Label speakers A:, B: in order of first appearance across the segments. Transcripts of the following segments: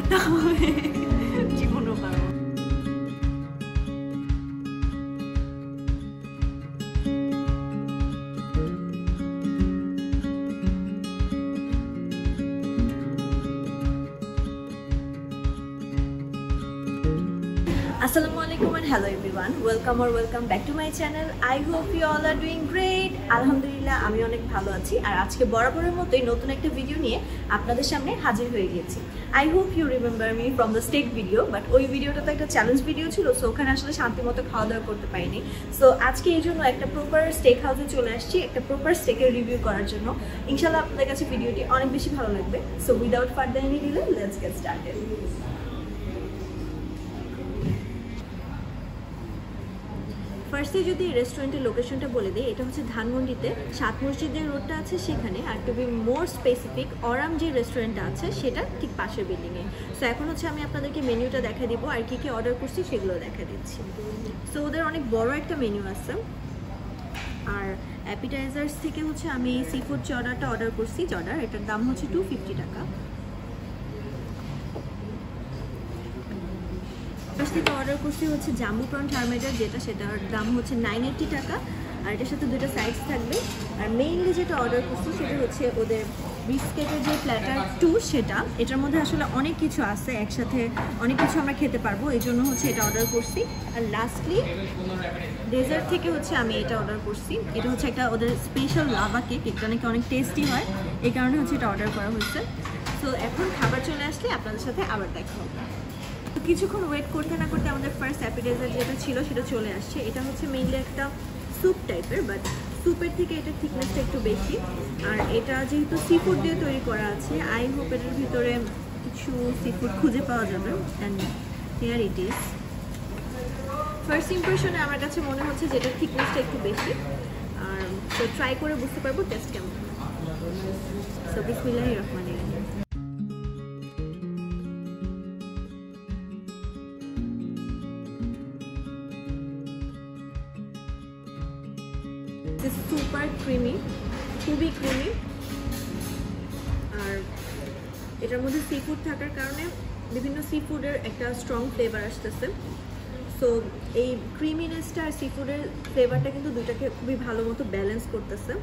A: করতে হবে, জীবনও পারবো। Assalamualaikum and hello everyone, welcome back to my channel. I hope you all are doing great. আলহামদুলিল্লাহ আমি অনেক ভালো আছি আর আজকে বরাবরের মতোই নতুন একটা ভিডিও নিয়ে আপনাদের সামনে হাজির হয়ে গেছি। I hope you remember me from the steak video, but ওই ভিডিওটা তো একটা চ্যালেঞ্জ ভিডিও ছিল, সো ওখানে আসলে শান্তিমতো খাওয়া দাওয়া করতে পারিনি। সো আজকে এই জন্য একটা প্রপার স্টেক হাউসে চলে আসছি একটা প্রপার স্টেকের রিভিউ করার জন্য। ইনশাআল্লাহ আপনাদের কাছে ভিডিওটি অনেক বেশি ভালো লাগবে। So without further any delay let's get started. ফার্স্টে যদি রেস্টুরেন্টের লোকেশনটা বলে দিই, এটা হচ্ছে ধানমন্ডিতে সাত মসজিদের রোডটা আছে সেখানে, আর টু বি মোর স্পেসিফিক অরাম যে রেস্টুরেন্টটা আছে সেটা ঠিক পাশের বিল্ডিংয়ে। সো এখন হচ্ছে আমি আপনাদেরকে মেনুটা দেখা দিব আর কী কী অর্ডার করছি সেগুলো দেখা দিচ্ছি। সো ওদের অনেক বড় একটা মেনু আছে। আর অ্যাপিটাইজার্স থেকে হচ্ছে আমি সি ফুড চড়াটা অর্ডার করছি। চড়ার এটার দাম হচ্ছে 250 টাকা। ফার্স্ট থেকে অর্ডার করছি হচ্ছে জাম্বু প্রন টার্মেটার, সেটার দাম হচ্ছে 980 টাকা। আর এটার সাথে দুটো সাইডস থাকবে। আর মেইনলি যেটা অর্ডার করছি সেটা হচ্ছে ওদের বিস্কেটের যে প্ল্যাটার 2, সেটা এটার মধ্যে আসলে অনেক কিছু আছে, একসাথে অনেক কিছু আমরা খেতে পারবো, এই জন্য হচ্ছে এটা অর্ডার করছি। আর লাস্টলি ডেজার্ট থেকে হচ্ছে আমি এটা অর্ডার করছি। এটা হচ্ছে একটা ওদের স্পেশাল লাভা কেক, এটা নাকি অনেক টেস্টি হয়, এই কারণে হচ্ছে এটা অর্ডার করা হয়েছে। তো এখন খাবার চলে আসলে আপনাদের সাথে আবার দেখা হবে। তো কিছুক্ষণ ওয়েট করতে না করতে আমাদের ফার্স্ট অ্যাপিটাইজার যেটা ছিল সেটা চলে আসছে। এটা হচ্ছে মেইনলি একটা স্যুপ টাইপের, বাট স্যুপের থেকে এটার থিকনেসটা একটু বেশি। আর এটা যেহেতু সি ফুড দিয়ে তৈরি করা আছে, আই হোপ এটার ভিতরে কিছু সি ফুড খুঁজে পাওয়া যাবে। And here it is. First ইমপ্রেশনে আমার কাছে মনে হচ্ছে যে এটার থিকনেসটা একটু বেশি। আর তো ট্রাই করে বুঝতে পারবো টেস্ট কেমন। সো বিসমিল্লাহির রহমানির রহিম। সুপার ক্রিমি, খুবই ক্রিমি। আর এটার মধ্যে সি ফুড থাকার কারণে বিভিন্ন সি ফুডের একটা স্ট্রং ফ্লেভার আসতেছে। সো এই ক্রিমিনেসটা আর সি ফুডের ফ্লেভারটা কিন্তু দুটাকে খুবই ভালো মতো ব্যালেন্স করতেছে।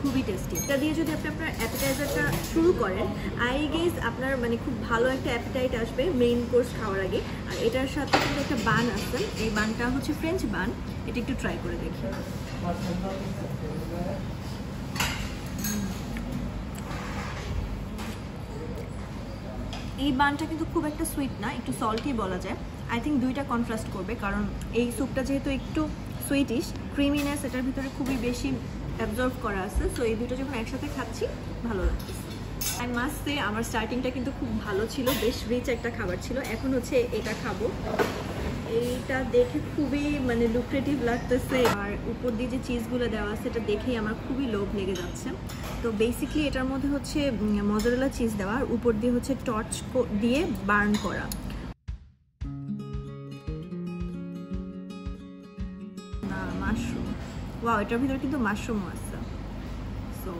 A: খুবই টেস্টি। এটা দিয়ে যদি আপনি আপনার অ্যাপিটাইজারটা শুরু করেন, আই গেস আপনার মানে খুব ভালো একটা অ্যাপিটাইট আসবে মেইন কোর্স খাওয়ার আগে। আর এটার সাথে কিন্তু একটা বান আছে, এই বানটা হচ্ছে ফ্রেঞ্চ বান। এটা একটু ট্রাই করে দেখি। এই বানটা কিন্তু খুব একটা সুইট না, একটু সল্টি বলা যায়। আই থিঙ্ক দুইটা কন্ট্রাস্ট করবে, কারণ এই স্যুপটা যেহেতু একটু সুইটিশ, ক্রিমিনেস এটার ভিতরে খুবই বেশি অ্যাবজর্ব করা আছে। সো এই দুটো যখন একসাথে খাচ্ছি ভালো লাগছে। আই মাস্ট সে আমার স্টার্টিংটা কিন্তু খুব ভালো ছিল, বেশ রিচ একটা খাবার ছিল। এখন হচ্ছে এটা খাবো। এইটা দেখে খুবই মানে লুক্রেটিভ লাগতেছে। আর উপর দিয়ে যে চিজগুলো দেওয়া আছে এটা দেখেই আমার খুবই লোভ লেগে যাচ্ছে। তো বেসিকলি এটার মধ্যে হচ্ছে মজারেলা চিজ দেওয়া, আর উপর দিয়ে হচ্ছে টর্চ দিয়ে বার্ন করা। মাশরুম, ওয়াও, এটার ভিতরে কিন্তু মাশরুমও আছে। সো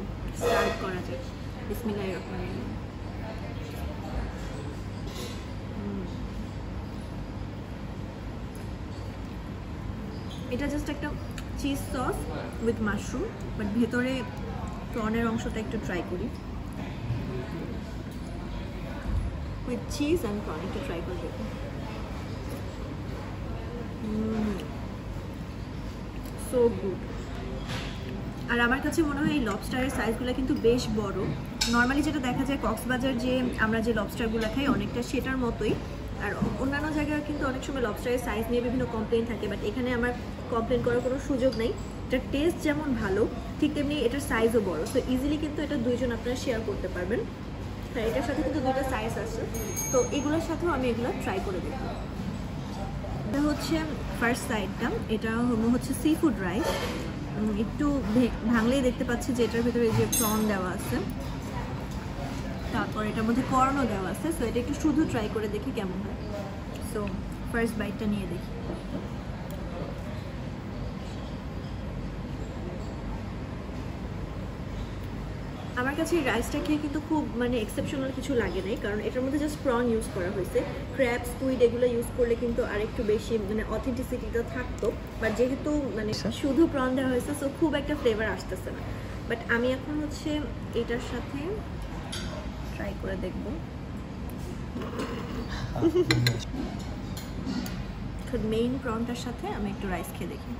A: স্টার্ট করা যায়। বিসমিল্লাহির রহমানির রহিম। এটা জাস্ট একটা cheese sauce with mushroom, but ভেতরে প্রনের অংশটা একটু ট্রাই করি। উইথ চিজ অ্যান্ড প্রন একটু ট্রাই করে দেখি। So good. আর আমার কাছে মনে হয় এই লবস্টারের সাইজগুলো কিন্তু বেশ বড়। নর্মালি যেটা দেখা যায় কক্সবাজার যে আমরা যে লবস্টারগুলো খাই অনেকটা সেটার মতোই। আর অন্যান্য জায়গায় কিন্তু অনেক সময় লবস্টারের সাইজ নিয়ে বিভিন্ন কমপ্লেন থাকে, বাট এখানে আমার কমপ্লেন করার কোনো সুযোগ নেই। এটার টেস্ট যেমন ভালো, ঠিক তেমনি এটার সাইজও বড়। সো ইজিলি কিন্তু এটা দুইজন আপনারা শেয়ার করতে পারবেন। আর এটার সাথে কিন্তু দুটো সাইজ আছে, তো এগুলোর সাথেও আমি এগুলো ট্রাই করে দেখব। এটা হচ্ছে ফার্স্ট সাইডটা, এটা হচ্ছে সি ফুড রাইস। একটু ভাঙলেই দেখতে পাচ্ছি যে এটার ভিতরে যে প্রন দেওয়া আছে, তারপর এটার মধ্যে কর্নও দেওয়া আছে। সো এটা একটু শুধু ট্রাই করে দেখি কেমন হয়। সো ফার্স্ট বাইটটা নিয়ে দেখি। আমার কাছে এই রাইসটা খেয়ে কিন্তু খুব মানে এক্সেপশনাল কিছু লাগে নাই, কারণ এটার মধ্যে জাস্ট প্রন ইউজ করা হয়েছে। ক্র্যাব, স্কুইড এগুলো ইউজ করলে কিন্তু আরেকটু বেশি মানে অথেন্টিসিটিটা থাকতো, বাট যেহেতু মানে শুধু প্রন দেওয়া হয়েছে সো খুব একটা ফ্লেভার আসতেছে না। বাট আমি এখন হচ্ছে এটার সাথে ট্রাই করে দেখব। মেইন প্রনটার সাথে আমি একটু রাইস খেয়ে দেখি।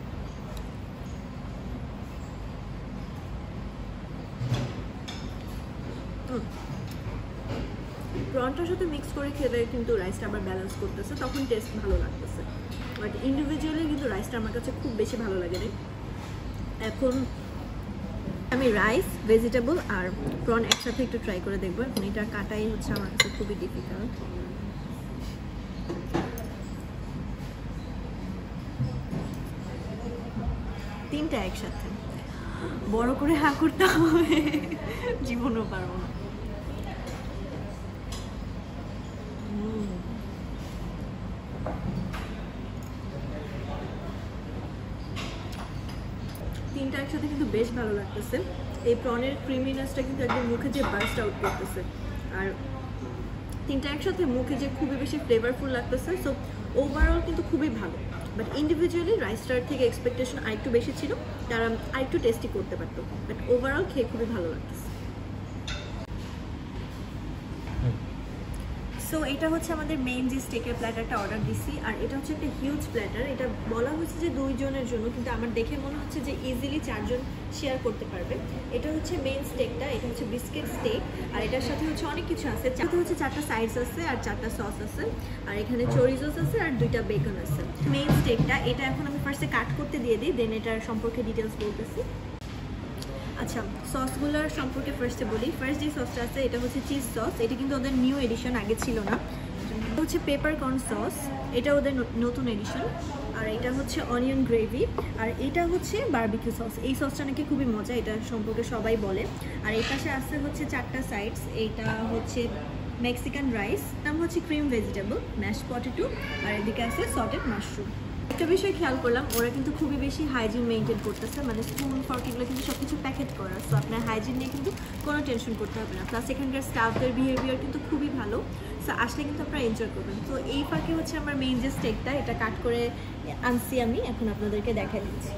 A: প্রনটার সাথে মিক্স করে খেলে কিন্তু রাইসটা আবার ব্যালেন্স করতেছে, তখন টেস্ট ভালো লাগতেছে। বাট ইন্ডিভিজুয়ালি কিন্তু রাইসটা আমার কাছে খুব বেশি ভালো লাগে না। এখন আমি রাইস, ভেজিটেবল আর প্রন একসাথে একটু ট্রাই করে দেখবো। এখন এটা কাটাই হচ্ছে আমার কাছে খুবই ডিফিকাল্ট। তিনটা একসাথে বড় করে হা করতে হবে, জীবনও পারবো না। তিনটা একসাথে কিন্তু বেশ ভালো লাগতেছে। এই প্রনের ক্রিমিনেসটা কিন্তু একদম মুখে যে বার্স্ট আউট করতেছে, আর তিনটা একসাথে মুখে যে খুবই বেশি ফ্লেভারফুল লাগতেছে। সো ওভারঅল কিন্তু খুবই ভালো। বাট ইন্ডিভিজুয়ালি রাইসটার থেকে এক্সপেকটেশন আরেকটু বেশি ছিল, তারা আরেকটু টেস্টি করতে পারতো। বাট ওভারঅল খেয়ে খুবই ভালো লাগতেছে। সো এটা হচ্ছে আমাদের মেইন যে স্টেকের প্ল্যাটারটা অর্ডার দিছি, আর এটা হচ্ছে একটা হিউজ প্ল্যাটার। এটা বলা হয়েছে যে 2 জনের জন্য, কিন্তু আমার দেখে মনে হচ্ছে যে ইজিলি 4 জন শেয়ার করতে পারবে। এটা হচ্ছে মেইন স্টেকটা, এটা হচ্ছে বিস্কিট স্টেক, আর এটার সাথে হচ্ছে অনেক কিছু আছে। সাথে হচ্ছে 4টা সাইডস আছে আর 4টা সস আছে, আর এখানে চরিজোস আছে আর 2টা বেকন আছে। মেইন স্টেকটা এটা এখন আমি ফার্স্টে কাট করতে দিয়ে দিই, দেন এটার সম্পর্কে ডিটেলস বলতেছি। আচ্ছা, সসগুলোর সম্পর্কে ফার্স্টে বলি। ফার্স্ট যে সসটা আছে এটা হচ্ছে চিজ সস। এটা কিন্তু ওদের নিউ এডিশন, আগে ছিল না। এটা হচ্ছে পেপার কর্ন সস, এটা ওদের নতুন এডিশন। আর এটা হচ্ছে অনিয়ন গ্রেভি, আর এটা হচ্ছে বারবিকিউ সস। এই সসটা নাকি খুবই মজা, এটা সম্পর্কে সবাই বলে। আর এই পাশে আসছে হচ্ছে 4টা সাইডস। এইটা হচ্ছে মেক্সিকান রাইস, নাম হচ্ছে ক্রিম ভেজিটেবল, ম্যাশ পটেটো, আর এদিকে আছে সটেড মাশরুম। একটা বিষয় খেয়াল করলাম, ওরা কিন্তু খুবই বেশি হাইজিন মেনটেন করতেছে, মানে স্পুন ফর্ক এগুলো কিন্তু সব কিছু প্যাকেট করা। সো আপনার হাইজিন নিয়ে কিন্তু কোনো টেনশন করতে হবে না। প্লাস এখানকার স্টাফদের বিহেভিয়ার কিন্তু খুবই ভালো। সো আসলে কিন্তু আপনারা এনজয় করবেন। তো এই ফাঁকে হচ্ছে আমার মেইন যে স্টেকটা, এটা কাট করে আনছি আমি, এখন আপনাদেরকে দেখাই দিচ্ছি।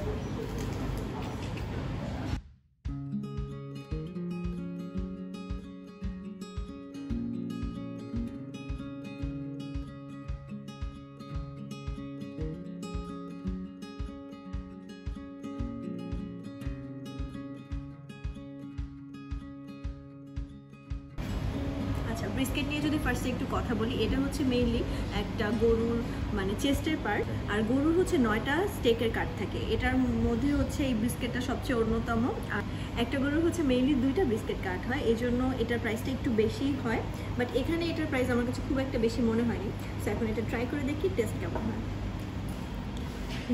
A: আচ্ছা, ব্রিস্কেট নিয়ে যদি ফার্স্টে একটু কথা বলি, এটা হচ্ছে মেইনলি একটা গরুর মানে চেস্টের পার্ট, আর গরুর হচ্ছে 9টা স্টেকের কাট থাকে। এটার মধ্যে হচ্ছে এই ব্রিস্কেটটা সবচেয়ে অন্যতম। আর একটা গরুর হচ্ছে মেইনলি 2টা ব্রিস্কেট কাট হয়, এই জন্য এটার প্রাইসটা একটু বেশি হয়। বাট এখানে এটার প্রাইস আমার কাছে খুব একটা বেশি মনে হয়নি। সো এখন এটা ট্রাই করে দেখি টেস্ট কেমন হয়।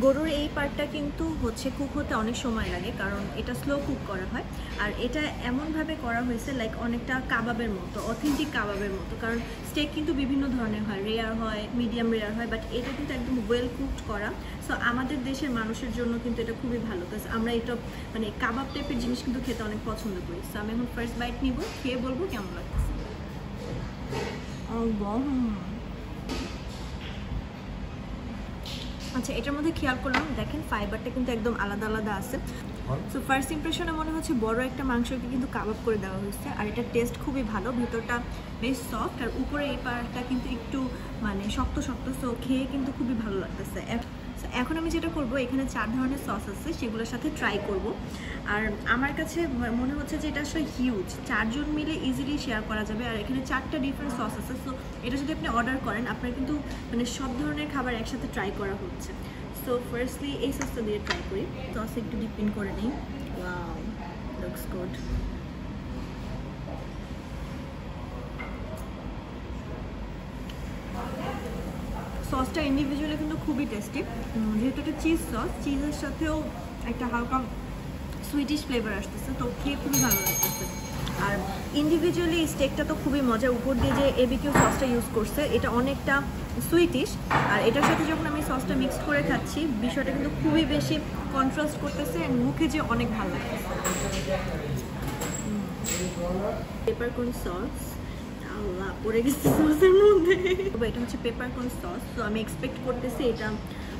A: গরুর এই পার্টটা কিন্তু হচ্ছে কুক হতে অনেক সময় লাগে, কারণ এটা স্লো কুক করা হয়। আর এটা এমনভাবে করা হয়েছে লাইক অনেকটা কাবাবের মতো, অথেন্টিক কাবাবের মতো। কারণ স্টেক কিন্তু বিভিন্ন ধরনের হয়, রেয়ার হয়, মিডিয়াম রেয়ার হয়, বাট এটা কিন্তু একদম ওয়েল কুকড করা। সো আমাদের দেশের মানুষের জন্য কিন্তু এটা খুবই ভালো, কারণ আমরা এটা মানে কাবাব টাইপের জিনিস কিন্তু খেতে অনেক পছন্দ করি। সো আমি এখন ফার্স্ট বাইট নিব, খেয়ে বলবো কেমন লাগতেছে। আচ্ছা, এটার মধ্যে খেয়াল করলাম, দেখেন ফাইবারটা কিন্তু একদম আলাদা আলাদা আছে। সো ফার্স্ট ইমপ্রেশনে মনে হচ্ছে বড় একটা মাংসকে কিন্তু কাবাব করে দেওয়া হয়েছে। আর এটা টেস্ট খুবই ভালো, ভিতরটা বেশ সফট, আর উপরে এই পার্টটা কিন্তু একটু মানে শক্ত শক্ত। সো খেয়ে কিন্তু খুবই ভালো লাগতেছে। এখন আমি যেটা করব, এখানে 4 ধরনের সস আছে, সেগুলোর সাথে ট্রাই করব। আর আমার কাছে মনে হচ্ছে যে এটা আসলে হিউজ, 4 জন মিলে ইজিলি শেয়ার করা যাবে। আর এখানে 4টা ডিফারেন্ট সস আছে। সো এটা যদি আপনি অর্ডার করেন, আপনার কিন্তু মানে সব ধরনের খাবার একসাথে ট্রাই করা হচ্ছে। সো ফার্স্টলি এই সসটা দিয়ে ট্রাই করি। সস একটু ডিপিন করে নিই। Wow, looks good. সসটা ইন্ডিভিজুয়ালি কিন্তু খুবই টেস্টি, যেহেতু এটা চিজ সস, চিজের সাথেও একটা হালকা সুইটিশ ফ্লেভার আসতেছে, তো খেয়ে খুবই ভালো লাগতেছে। আর ইন্ডিভিজুয়ালি স্টেকটা তো খুবই মজা, উপর দিয়ে যে এবিকিউ সসটা ইউজ করছে এটা অনেকটা সুইটিশ, আর এটার সাথে যখন আমি সসটা মিক্স করে খাচ্ছি বিষয়টা কিন্তু খুবই বেশি কন্ট্রাস্ট করতেছে, মুখে যে অনেক ভালো লাগতেছে। পেপারকর্ন সস, আল্লাহ পড়ে গেছে সসের মধ্যে। এটা হচ্ছে পেপারকর্ন সস, তো আমি এক্সপেক্ট করতেছি এটা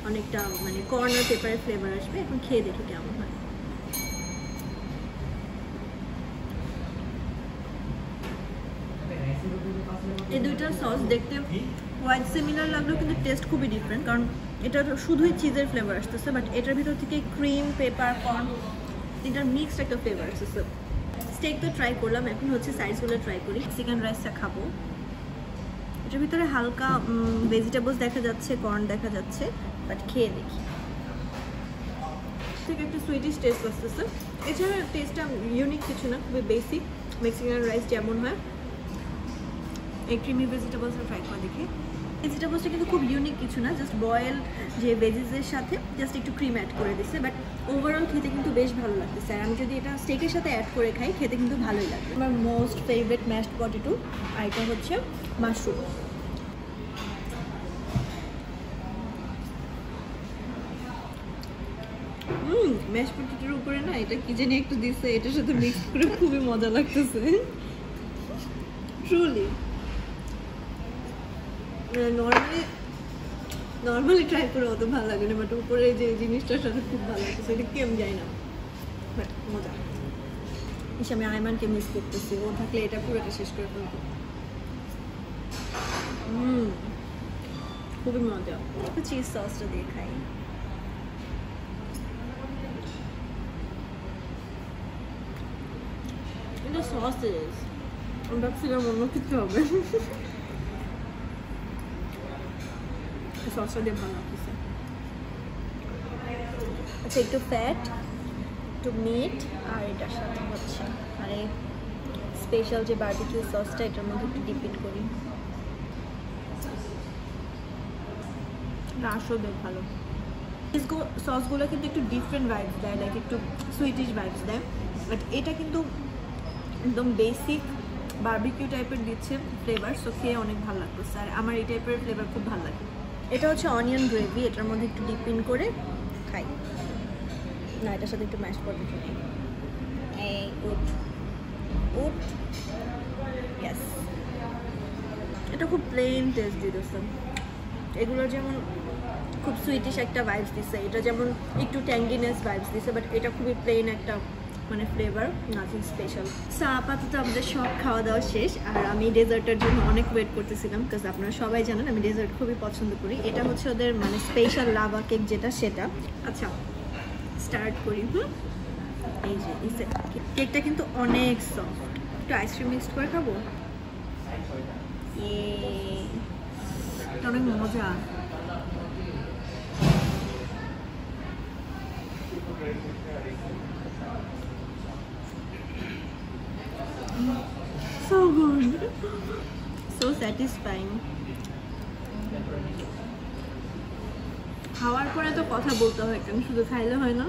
A: অনেকটা মানে কর্ন আর পেপারের ফ্লেভার আসবে। এখন খেয়ে দেখি কেমন হয়। এই দুইটা সস দেখতে হোয়াইট সিমিলার লাগলেও কিন্তু টেস্ট খুবই ডিফারেন্ট, কারণ এটা শুধুই চিজের ফ্লেভার আসতেছে, বাট এটার ভিতর থেকে ক্রিম, পেপার, কর্ন এটার মিক্সড একটা ফ্লেভার আসতেছে। স্টেক তো ট্রাই করলাম, এখন হচ্ছে সাইজগুলো ট্রাই করি। চিকেন রাইসটা খাবো। এটার ভিতরে হালকা ভেজিটেবলস দেখা যাচ্ছে, কর্ন দেখা যাচ্ছে, বাট খেয়ে দেখি। থেকে একটু সুইটিশ টেস্ট আসতেছে। এছাড়া টেস্টটা ইউনিক কিছু না, খুবই বেসিক মেক্সিকান রাইস যেমন হয়। এই ক্রিমি ভেজিটেবলসটা ট্রাই করে দেখি। ভেজিটেবলসটা কিন্তু খুব ইউনিক কিছু না, জাস্ট বয়েল যে ভেজিসের সাথে জাস্ট একটু ক্রিম অ্যাড করে দিচ্ছে, বাট ওভারঅল খেতে কিন্তু বেশ ভালো লাগতেছে। আর আমি যদি এটা স্টেকের সাথে অ্যাড করে খাই খেতে কিন্তু ভালোই লাগে। আমার মোস্ট ফেভারিট ম্যাশড পটেটো, আর এটা হচ্ছে মাশরুম। ম্যাশ পটেটোর উপরে না এটা কি জানি একটু দিচ্ছে, এটার সাথে মিক্স করে খুবই মজা লাগতেছে ট্রুলি। নর্মালি ট্রাই করে অত ভালো লাগে না, বাট উপরে যে জিনিসটার সাথে খুব ভালো লাগতেছে। এটা কি আমি জানি না, বাট মজা। আমি আয়মানকে মিস করতেছি, ও থাকলে এটা পুরোটা শেষ করে ফেলবো। খুবই মজা। একটু চিজ সসটা দিয়ে খাই। এটা সসেজ, আমি ভাবছিলাম অন্য কিছু হবে। সসটা দিয়ে ভালো লাগতেছে। আচ্ছা, একটু ফ্যাট, একটু মিট, আর এটার সাথে হচ্ছে আর এই স্পেশাল যে বারবিকিউ সসটা এটার মধ্যে একটু ডিপিট করি। রাসও বেশ ভালো। সসগুলো কিন্তু একটু ডিফারেন্ট ভাইবস দেয়, লাইক একটু সুইটিশ ভাইবস দেয়, বাট এটা কিন্তু একদম বেসিক বারবিকিউ টাইপের দিচ্ছে ফ্লেভার, সো খেয়ে অনেক ভালো লাগতেছে। আর আমার এই টাইপের ফ্লেভার খুব ভালো লাগে। এটা হচ্ছে অনিয়ন গ্রেভি, এটার মধ্যে একটু ডিপ ইন করে খাই। না, এটার সাথে একটু ম্যাশ পটেটো নেই। এই উট উট ইয়েস, এটা খুব প্লেন টেস্ট দিতেছে। এগুলোর যেমন খুব সুইটিশ একটা ভাইবস দিচ্ছে, এটা যেমন একটু ট্যাঙ্গিনেস ভাইবস দিচ্ছে, বাট এটা খুবই প্লেন একটা মানে ফ্লেভার, নাথিং স্পেশাল। সো আপাতত আমাদের সব খাওয়া দাওয়া শেষ, আর আমি ডেজার্টের জন্য অনেক ওয়েট করতেছিলাম, বিকজ আপনারা সবাই জানেন আমি ডেজার্ট খুবই পছন্দ করি। এটা হচ্ছে ওদের মানে স্পেশাল লাভা কেক যেটা, সেটা। আচ্ছা, স্টার্ট করি। এই যে কেকটা কিন্তু অনেক সফট, একটু আইসক্রিম মিক্সড করে খাবো। এটা অনেক মজা। So good, so satisfying. খাওয়ার পরে তো কথা বলতে হয়, কেন শুধু খাইলে হয় না।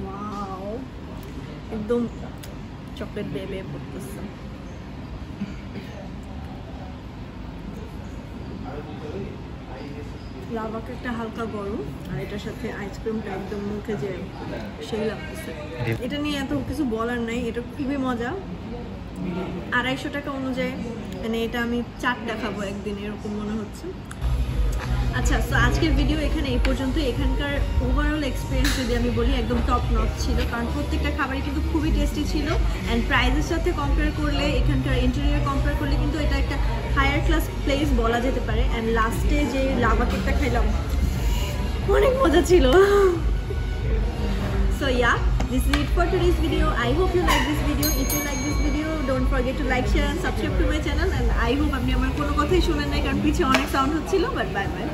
A: ওয়াও, একদম চকলেট বেবে পড়তেছে। লাভা কেকটা হালকা গরম, আর এটার সাথে আইসক্রিমটা একদম মুখে যে সেই লাগতেছে। এটা নিয়ে এত কিছু বলার নাই, এটা খুবই মজা। 250 টাকা অনুযায়ী মানে এটা আমি 4টা খাবো একদিন, এরকম মনে হচ্ছে। আচ্ছা, তো আজকের ভিডিও এখানে এই পর্যন্ত। এখানকার ওভারঅল এক্সপিরিয়েন্স যদি আমি বলি, একদম টপ নচ ছিল, কারণ প্রত্যেকটা খাবারই কিন্তু খুবই টেস্টি ছিল। অ্যান্ড প্রাইসের সাথে কম্পেয়ার করলে, এখানকার ইন্টেরিয়র কম্পেয়ার করলে কিন্তু এটা একটা হায়ার ক্লাস প্লেস বলা যেতে পারে। অ্যান্ড লাস্টে যে লাভা কেকটা খাইলাম অনেক মজা ছিল। So yeah, this is it for today's video. I hope you like this video. If you like this video, don't forget to like, share and subscribe to my channel. And I hope আপনি আমার কোনো কথাই শুনেন নাই, কারণ পিছে অনেক sound হচ্ছিল। But bye bye.